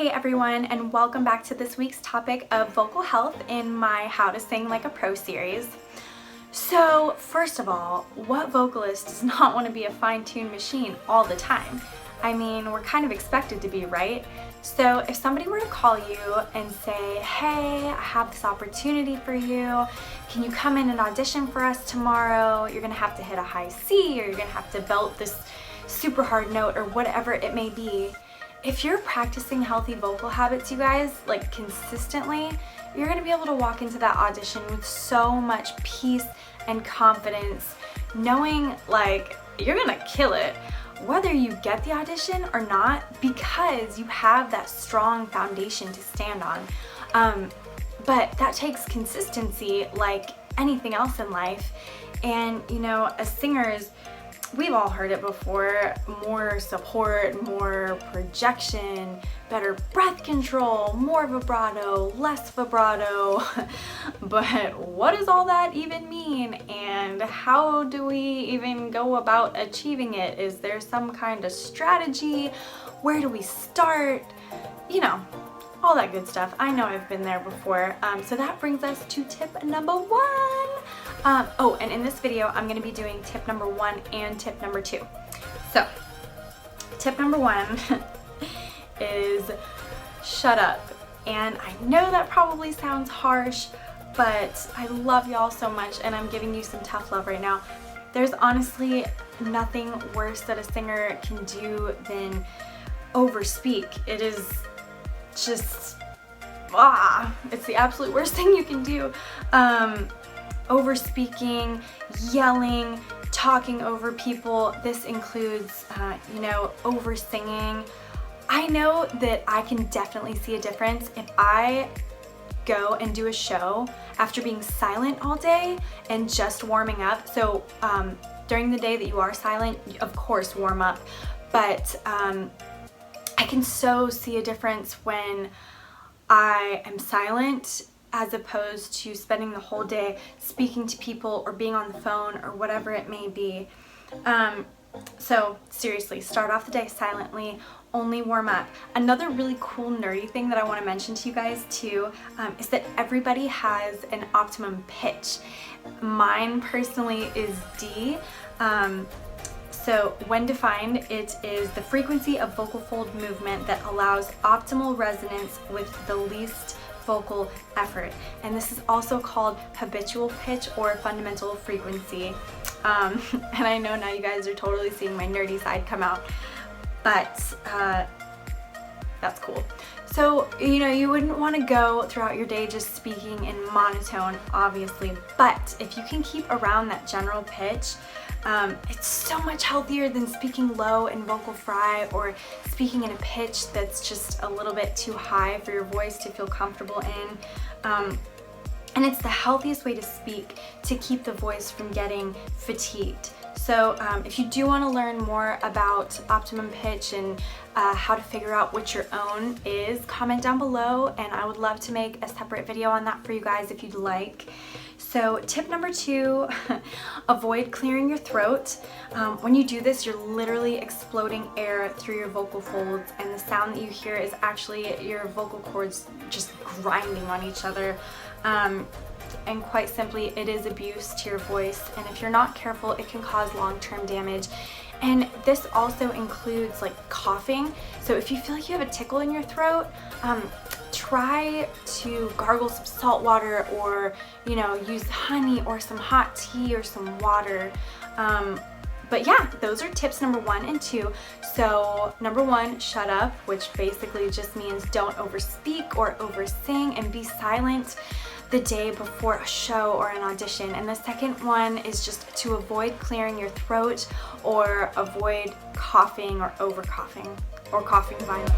Hey everyone, and welcome back to this week's topic of vocal health in my How to Sing Like a Pro series. So first of all, what vocalist does not want to be a fine-tuned machine all the time? I mean, we're kind of expected to be, right? So if somebody were to call you and say, hey, I have this opportunity for you, can you come in and audition for us tomorrow? You're gonna have to hit a high C, or you're gonna have to belt this super hard note, or whatever it may be. If you're practicing healthy vocal habits, you guys, like consistently, you're gonna be able to walk into that audition with so much peace and confidence, knowing like you're gonna kill it, whether you get the audition or not, because you have that strong foundation to stand on. But that takes consistency like anything else in life. And you know, as singers, we've all heard it before: more support, more projection, better breath control, more vibrato, less vibrato. But what does all that even mean? And how do we even go about achieving it? Is there some kind of strategy? Where do we start? You know, all that good stuff. I know I've been there before. So that brings us to tip number one. Oh, and in this video, I'm going to be doing tip number 1 and tip number 2. So, tip number 1 is shut up. And I know that probably sounds harsh, but I love y'all so much, and I'm giving you some tough love right now. There's honestly nothing worse that a singer can do than overspeak. It is just, it's the absolute worst thing you can do. Overspeaking, yelling, talking over people. This includes, you know, over singing. I know that I can definitely see a difference if I go and do a show after being silent all day and just warming up. So during the day that you are silent, of course warm up, but I can so see a difference when I am silent as opposed to spending the whole day speaking to people or being on the phone or whatever it may be. So seriously, start off the day silently, only warm up. Another really cool nerdy thing that I want to mention to you guys too is that everybody has an optimum pitch. Mine personally is D. So when defined, it is the frequency of vocal fold movement that allows optimal resonance with the least vocal effort. And this is also called habitual pitch or fundamental frequency. And I know now you guys are totally seeing my nerdy side come out, but that's cool. So, you know, you wouldn't want to go throughout your day just speaking in monotone, obviously, but if you can keep around that general pitch, it's so much healthier than speaking low and vocal fry, or speaking in a pitch that's just a little bit too high for your voice to feel comfortable in. And it's the healthiest way to speak to keep the voice from getting fatigued. So if you do want to learn more about optimum pitch and how to figure out what your own is, comment down below, and I would love to make a separate video on that for you guys if you'd like. So tip number 2, avoid clearing your throat. When you do this, you're literally exploding air through your vocal folds, and the sound that you hear is actually your vocal cords just grinding on each other. And quite simply, it is abuse to your voice, and if you're not careful, it can cause long-term damage. And this also includes like coughing. So if you feel like you have a tickle in your throat, try to gargle some salt water, or, you know, use honey or some hot tea or some water. But yeah, those are tips number 1 and 2. So number 1, shut up, which basically just means don't overspeak or oversing, and be silent the day before a show or an audition. And the second one is just to avoid clearing your throat, or avoid coughing or over coughing, or coughing violently.